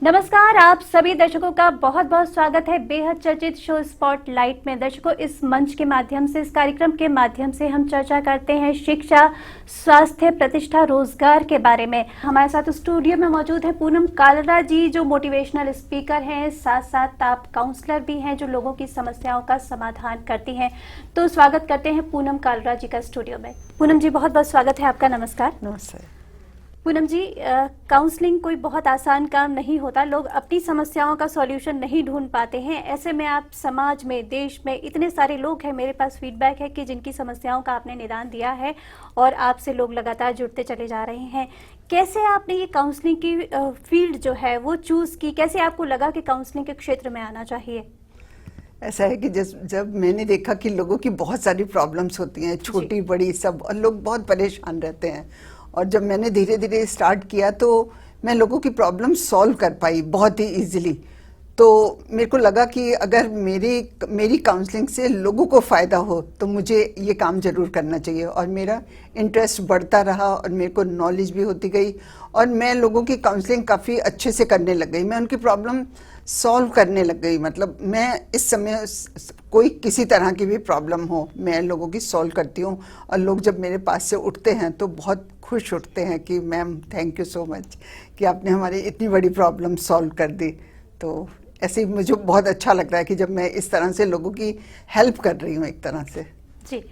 नमस्कार, आप सभी दर्शकों का बहुत बहुत स्वागत है बेहद चर्चित शो स्पॉटलाइट में। दर्शकों, इस मंच के माध्यम से, इस कार्यक्रम के माध्यम से हम चर्चा करते हैं शिक्षा, स्वास्थ्य, प्रतिष्ठा, रोजगार के बारे में। हमारे साथ स्टूडियो में मौजूद है पूनम कालरा जी, जो मोटिवेशनल स्पीकर हैं, साथ साथ आप काउंसलर भी हैं जो लोगों की समस्याओं का समाधान करती हैं। तो स्वागत करते हैं पूनम कालरा जी का स्टूडियो में। पूनम जी, बहुत बहुत स्वागत है आपका। नमस्कार। नमस्ते। पूनम जी, काउंसलिंग कोई बहुत आसान काम नहीं होता। लोग अपनी समस्याओं का सॉल्यूशन नहीं ढूंढ पाते हैं। ऐसे में आप समाज में, देश में इतने सारे लोग हैं, मेरे पास फीडबैक है कि जिनकी समस्याओं का आपने निदान दिया है और आपसे लोग लगातार जुड़ते चले जा रहे हैं। कैसे आपने ये काउंसलिंग की फील्ड जो है वो चूज़ की? कैसे आपको लगा कि काउंसलिंग के क्षेत्र में आना चाहिए? ऐसा है कि जब मैंने देखा कि लोगों की बहुत सारी प्रॉब्लम्स होती हैं, छोटी बड़ी सब, और लोग बहुत परेशान रहते हैं, और जब मैंने धीरे धीरे स्टार्ट किया तो मैं लोगों की प्रॉब्लम सॉल्व कर पाई बहुत ही इजीली। तो मेरे को लगा कि अगर मेरी काउंसलिंग से लोगों को फ़ायदा हो तो मुझे ये काम ज़रूर करना चाहिए। और मेरा इंटरेस्ट बढ़ता रहा और मेरे को नॉलेज भी होती गई और मैं लोगों की काउंसलिंग काफ़ी अच्छे से करने लग गई। मैं उनकी प्रॉब्लम सॉल्व करने लग गई। मतलब मैं इस समय कोई किसी तरह की भी प्रॉब्लम हो, मैं लोगों की सॉल्व करती हूँ। और लोग जब मेरे पास से उठते हैं तो बहुत खुश उठते हैं कि ma'am thank you so much कि आपने हमारी इतनी बड़ी प्रॉब्लम सॉल्व कर दी। तो ऐसे ही मुझे बहुत अच्छा लगता है कि जब मैं इस तरह से लोगों की हेल्प कर रही हूँ एक तरह से। जी,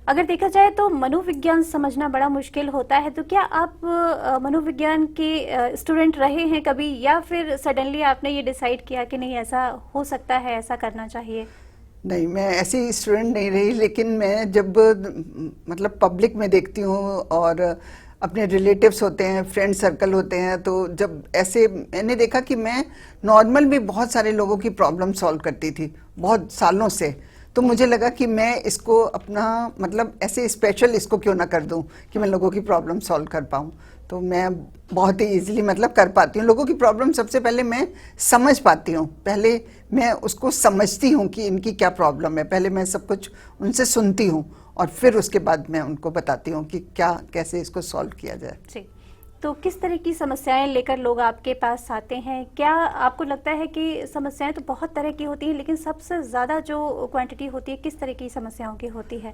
अगर देखा जाए तो मनोविज्ञान समझना बड़ा मुश्किल होता है। तो क्या आप मनोविज्ञान के स्टूडेंट रहे हैं कभी, या फिर सडनली आपने ये डिसाइड किया कि नहीं ऐसा हो सकता है, ऐसा करना चाहिए? नहीं, मैं ऐसी स्टूडेंट नहीं रही, लेकिन मैं जब मतलब पब्लिक में देखती हूँ और अपने रिलेटिव्स होते हैं, फ्रेंड सर्कल होते हैं, तो जब ऐसे मैंने देखा कि मैं नॉर्मल भी बहुत सारे लोगों की प्रॉब्लम सॉल्व करती थी बहुत सालों से। तो मुझे लगा कि मैं इसको अपना मतलब ऐसे स्पेशल इसको क्यों ना कर दूं कि मैं लोगों की प्रॉब्लम सॉल्व कर पाऊं। तो मैं बहुत ही इजीली मतलब कर पाती हूँ लोगों की प्रॉब्लम। सबसे पहले मैं समझ पाती हूँ, पहले मैं उसको समझती हूँ कि इनकी क्या प्रॉब्लम है। पहले मैं सब कुछ उनसे सुनती हूँ और फिर उसके बाद मैं उनको बताती हूँ कि क्या कैसे इसको सॉल्व किया जाए। जी, तो किस तरह की समस्याएं लेकर लोग आपके पास आते हैं? क्या आपको लगता है कि समस्याएं तो बहुत तरह की होती हैं, लेकिन सबसे ज़्यादा जो क्वांटिटी होती है किस तरह की समस्याओं की होती है?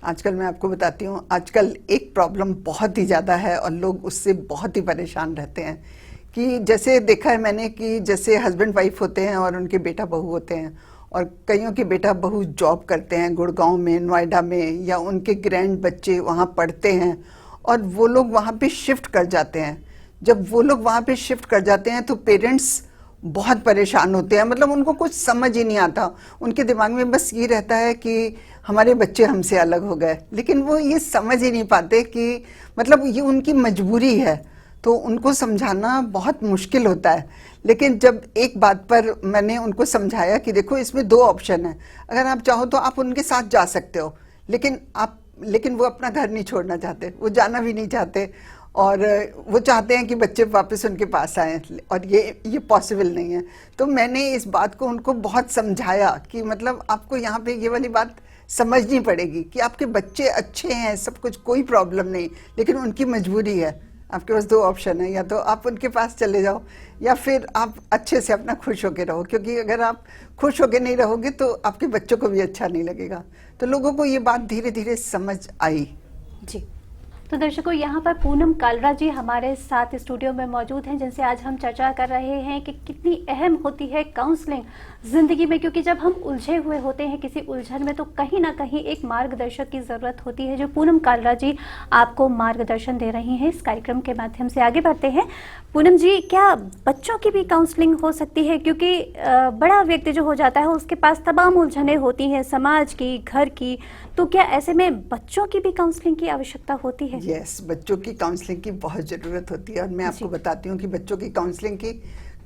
आजकल मैं आपको बताती हूँ, आजकल एक प्रॉब्लम बहुत ही ज़्यादा है और लोग उससे बहुत ही परेशान रहते हैं कि जैसे देखा है मैंने कि जैसे हस्बैंड वाइफ होते हैं और उनके बेटा बहू होते हैं, और कईयों के बेटा बहू जॉब करते हैं गुड़गांव में, नोएडा में, या उनके ग्रैंड बच्चे वहाँ पढ़ते हैं और वो लोग वहाँ पे शिफ्ट कर जाते हैं। जब वो लोग वहाँ पे शिफ्ट कर जाते हैं तो पेरेंट्स बहुत परेशान होते हैं। मतलब उनको कुछ समझ ही नहीं आता, उनके दिमाग में बस ये रहता है कि हमारे बच्चे हमसे अलग हो गए, लेकिन वो ये समझ ही नहीं पाते कि मतलब ये उनकी मजबूरी है। तो उनको समझाना बहुत मुश्किल होता है। लेकिन जब एक बात पर मैंने उनको समझाया कि देखो इसमें दो ऑप्शन है, अगर आप चाहो तो आप उनके साथ जा सकते हो, लेकिन वो अपना घर नहीं छोड़ना चाहते, वो जाना भी नहीं चाहते, और वो चाहते हैं कि बच्चे वापस उनके पास आएं, और ये पॉसिबल नहीं है। तो मैंने इस बात को उनको बहुत समझाया कि मतलब आपको यहाँ पे ये वाली बात समझनी पड़ेगी कि आपके बच्चे अच्छे हैं, सब कुछ, कोई प्रॉब्लम नहीं, लेकिन उनकी मजबूरी है। आपके पास दो ऑप्शन है, या तो आप उनके पास चले जाओ या फिर आप अच्छे से अपना खुश होके रहो, क्योंकि अगर आप खुश होके नहीं रहोगे तो आपके बच्चों को भी अच्छा नहीं लगेगा। तो लोगों को ये बात धीरे धीरे समझ आई। जी, तो दर्शकों, यहाँ पर पूनम कालरा जी हमारे साथ स्टूडियो में मौजूद हैं, जिनसे आज हम चर्चा कर रहे हैं कि कितनी अहम होती है काउंसलिंग ज़िंदगी में। क्योंकि जब हम उलझे हुए होते हैं किसी उलझन में, तो कहीं ना कहीं एक मार्गदर्शक की ज़रूरत होती है, जो पूनम कालरा जी आपको मार्गदर्शन दे रही हैं। इस कार्यक्रम के माध्यम से आगे बढ़ते हैं। पूनम जी, क्या बच्चों की भी काउंसलिंग हो सकती है? क्योंकि बड़ा व्यक्ति जो हो जाता है उसके पास तमाम उलझनें होती हैं, समाज की, घर की। तो क्या ऐसे में बच्चों की भी काउंसलिंग की आवश्यकता होती है? यस, बच्चों की काउंसलिंग की बहुत ज़रूरत होती है, और मैं आपको बताती हूँ कि बच्चों की काउंसलिंग की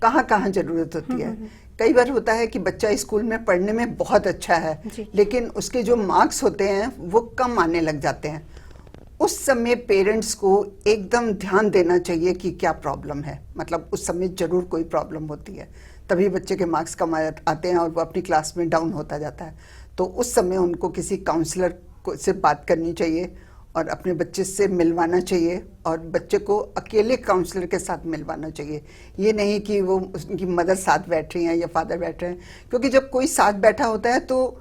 कहाँ कहाँ ज़रूरत होती है। कई बार होता है कि बच्चा स्कूल में पढ़ने में बहुत अच्छा है, लेकिन उसके जो मार्क्स होते हैं वो कम आने लग जाते हैं। उस समय पेरेंट्स को एकदम ध्यान देना चाहिए कि क्या प्रॉब्लम है। मतलब उस समय ज़रूर कोई प्रॉब्लम होती है, तभी बच्चे के मार्क्स कम आते हैं और वो अपनी क्लास में डाउन होता जाता है। तो उस समय उनको किसी काउंसलर से बात करनी चाहिए और अपने बच्चे से मिलवाना चाहिए और बच्चे को अकेले काउंसलर के साथ मिलवाना चाहिए। ये नहीं कि वो उनकी मदर साथ बैठ रही हैं या फादर बैठ रहे हैं, क्योंकि जब कोई साथ बैठा होता है तो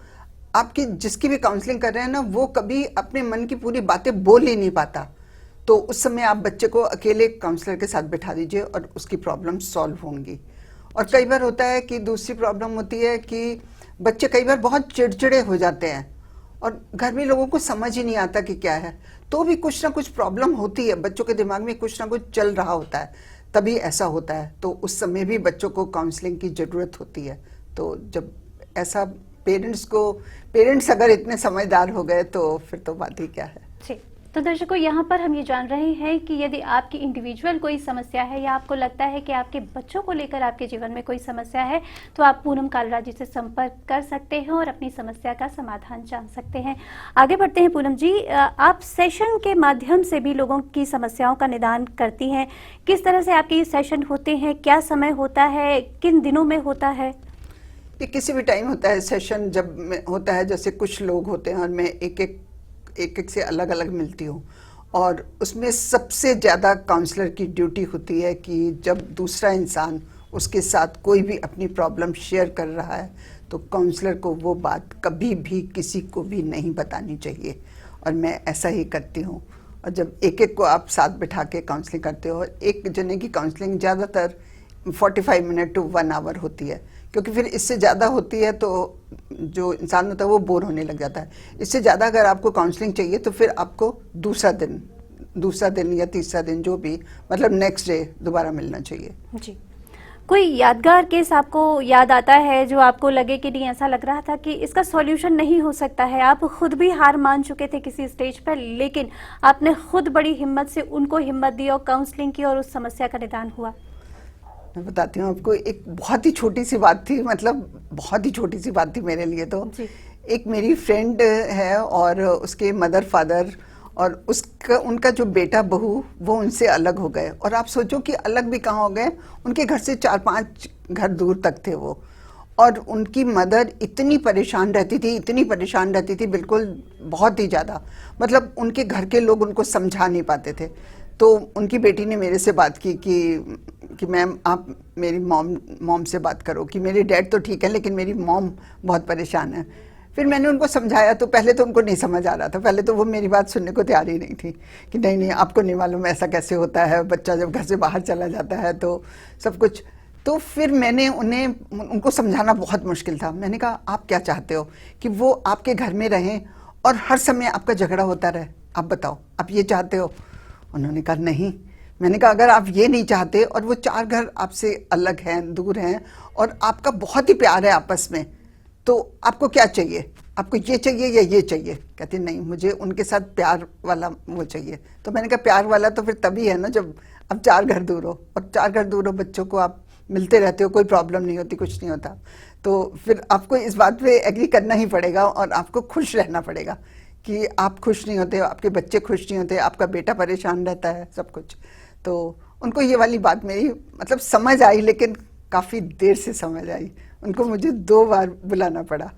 आपकी जिसकी भी काउंसलिंग कर रहे हैं ना, वो कभी अपने मन की पूरी बातें बोल ही नहीं पाता। तो उस समय आप बच्चे को अकेले काउंसलर के साथ बैठा दीजिए और उसकी प्रॉब्लम सॉल्व होंगी। और कई बार होता है कि दूसरी प्रॉब्लम होती है कि बच्चे कई बार बहुत चिड़चिड़े हो जाते हैं और घर में लोगों को समझ ही नहीं आता कि क्या है, तो भी कुछ ना कुछ प्रॉब्लम होती है, बच्चों के दिमाग में कुछ ना कुछ चल रहा होता है, तभी ऐसा होता है। तो उस समय भी बच्चों को काउंसलिंग की ज़रूरत होती है। तो जब ऐसा पेरेंट्स अगर इतने समझदार हो गए तो फिर तो बात ही क्या है। जी, तो दर्शकों, यहाँ पर हम ये जान रहे हैं कि यदि आपकी इंडिविजुअल कोई समस्या है या आपको लगता है कि आपके बच्चों को लेकर आपके जीवन में कोई समस्या है, तो आप पूनम कालरा जी से संपर्क कर सकते हैं और अपनी समस्या का समाधान जान सकते हैं। आगे बढ़ते हैं पूनम जी, आप सेशन के माध्यम से भी लोगों की समस्याओं का निदान करती हैं। किस तरह से आपके ये सेशन होते हैं, क्या समय होता है, किन दिनों में होता है? ये किसी भी टाइम होता है सेशन, जब होता है जैसे कुछ लोग होते हैं और मैं एक एक से अलग अलग मिलती हूँ, और उसमें सबसे ज़्यादा काउंसलर की ड्यूटी होती है कि जब दूसरा इंसान उसके साथ कोई भी अपनी प्रॉब्लम शेयर कर रहा है तो काउंसलर को वो बात कभी भी किसी को भी नहीं बतानी चाहिए, और मैं ऐसा ही करती हूँ। और जब एक एक को आप साथ बिठा के काउंसलिंग करते हो, एक जने की काउंसलिंग ज़्यादातर 45 मिनट टू 1 आवर होती है, क्योंकि फिर इससे ज़्यादा होती है तो जो इंसान होता है वो बोर होने लग जाता है। इससे ज़्यादा अगर आपको काउंसलिंग चाहिए तो फिर आपको दूसरा दिन या तीसरा दिन, जो भी मतलब नेक्स्ट डे दोबारा मिलना चाहिए। जी, कोई यादगार केस आपको याद आता है जो आपको लगे कि नहीं, ऐसा लग रहा था कि इसका सॉल्यूशन नहीं हो सकता है, आप खुद भी हार मान चुके थे किसी स्टेज पर, लेकिन आपने खुद बड़ी हिम्मत से उनको हिम्मत दी और काउंसलिंग की और उस समस्या का निदान हुआ? मैं बताती हूँ आपको, एक बहुत ही छोटी सी बात थी, मतलब बहुत ही छोटी सी बात थी मेरे लिए। तो एक मेरी फ्रेंड है और उसके मदर फादर और उनका जो बेटा बहू वो उनसे अलग हो गए, और आप सोचो कि अलग भी कहाँ हो गए, उनके घर से 4-5 घर दूर तक थे वो। और उनकी मदर इतनी परेशान रहती थी बिल्कुल बहुत ही ज़्यादा, मतलब उनके घर के लोग उनको समझा नहीं पाते थे। तो उनकी बेटी ने मेरे से बात की कि मैम आप मेरी मॉम से बात करो, कि मेरे डैड तो ठीक है लेकिन मेरी मॉम बहुत परेशान है। फिर मैंने उनको समझाया तो पहले तो उनको नहीं समझ आ रहा था, पहले तो वो मेरी बात सुनने को तैयार ही नहीं थी कि नहीं आपको नहीं मालूम ऐसा कैसे होता है, बच्चा जब घर से बाहर चला जाता है तो सब कुछ। तो फिर मैंने उनको समझाना बहुत मुश्किल था। मैंने कहा आप क्या चाहते हो, कि वो आपके घर में रहें और हर समय आपका झगड़ा होता रहे? आप बताओ, आप ये चाहते हो? उन्होंने कहा नहीं। मैंने कहा अगर आप ये नहीं चाहते और वो 4 घर आपसे अलग हैं, दूर हैं, और आपका बहुत ही प्यार है आपस में, तो आपको क्या चाहिए? आपको ये चाहिए या ये चाहिए? कहते नहीं, मुझे उनके साथ प्यार वाला वो चाहिए। तो मैंने कहा प्यार वाला तो फिर तभी है ना जब आप 4 घर दूर हो, और 4 घर दूर हो, बच्चों को आप मिलते रहते हो, कोई प्रॉब्लम नहीं होती, कुछ नहीं होता। तो फिर आपको इस बात पे एग्री करना ही पड़ेगा और आपको खुश रहना पड़ेगा कि आप खुश नहीं होते, आपके बच्चे खुश नहीं होते, आपका बेटा परेशान रहता है, सब कुछ। तो उनको ये वाली बात मेरी मतलब समझ आई, लेकिन काफ़ी देर से समझ आई। उनको मुझे 2 बार बुलाना पड़ा,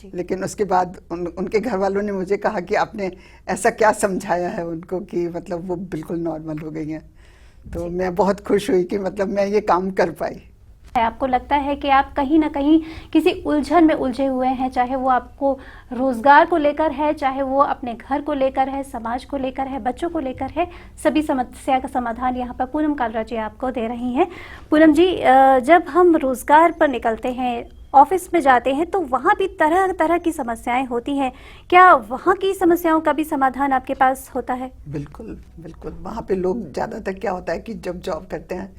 लेकिन उसके बाद उनके घर वालों ने मुझे कहा कि आपने ऐसा क्या समझाया है उनको कि मतलब वो बिल्कुल नॉर्मल हो गई हैं। तो मैं बहुत खुश हुई कि मतलब मैं ये काम कर पाई। आपको लगता है कि आप कहीं ना कहीं किसी उलझन में उलझे हुए हैं, चाहे वो आपको रोजगार को लेकर है, चाहे वो अपने घर को लेकर है, समाज को लेकर है, बच्चों को लेकर है, सभी समस्या का समाधान यहाँ पर पूनम कालरा जी आपको दे रही हैं। पूनम जी, जब हम रोजगार पर निकलते हैं, ऑफिस में जाते हैं, तो वहाँ भी तरह तरह की समस्याएं होती हैं, क्या वहाँ की समस्याओं का भी समाधान आपके पास होता है? बिल्कुल बिल्कुल। वहाँ पे लोग ज़्यादातर क्या होता है कि जब जॉब करते हैं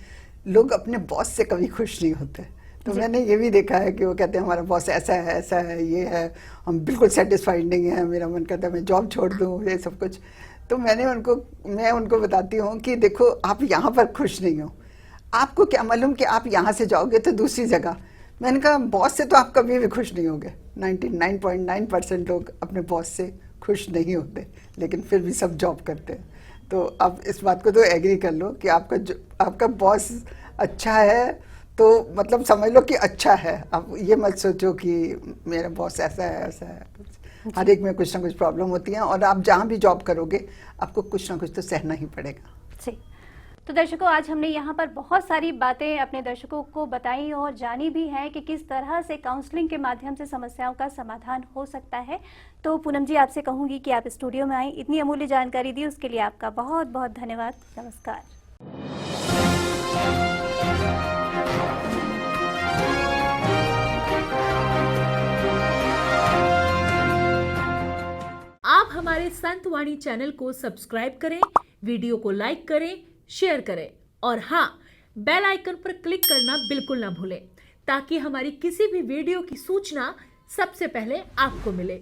लोग अपने बॉस से कभी खुश नहीं होते। तो मैंने ये भी देखा है कि वो कहते हैं हमारा बॉस ऐसा है, ये है, हम बिल्कुल सेटिस्फाइड नहीं है, मेरा मन करता है मैं जॉब छोड़ दूँ, ये सब कुछ। तो मैं उनको बताती हूँ कि देखो आप यहाँ पर खुश नहीं हो, आपको क्या मालूम कि आप यहाँ से जाओगे तो दूसरी जगह। मैंने कहा बॉस से तो आप कभी भी खुश नहीं होगे। 99.9% लोग अपने बॉस से खुश नहीं होते, लेकिन फिर भी सब जॉब करते हैं। तो आप इस बात को तो एग्री कर लो कि आपका बॉस अच्छा है तो मतलब समझ लो कि अच्छा है। आप ये मत सोचो कि मेरा बॉस ऐसा है। हर एक में कुछ ना कुछ प्रॉब्लम होती है, और आप जहाँ भी जॉब करोगे आपको कुछ ना कुछ तो सहना ही पड़ेगा। जी। तो दर्शकों, आज हमने यहाँ पर बहुत सारी बातें अपने दर्शकों को बताई और जानी भी हैं कि किस तरह से काउंसलिंग के माध्यम से समस्याओं का समाधान हो सकता है। तो पूनम जी, आपसे कहूँगी कि आप स्टूडियो में आई, इतनी अमूल्य जानकारी दी, उसके लिए आपका बहुत बहुत धन्यवाद। नमस्कार। आप हमारे संतवाणी चैनल को सब्सक्राइब करें, वीडियो को लाइक करें, शेयर करें और हाँ, बेल आइकन पर क्लिक करना बिल्कुल ना भूलें ताकि हमारी किसी भी वीडियो की सूचना सबसे पहले आपको मिले।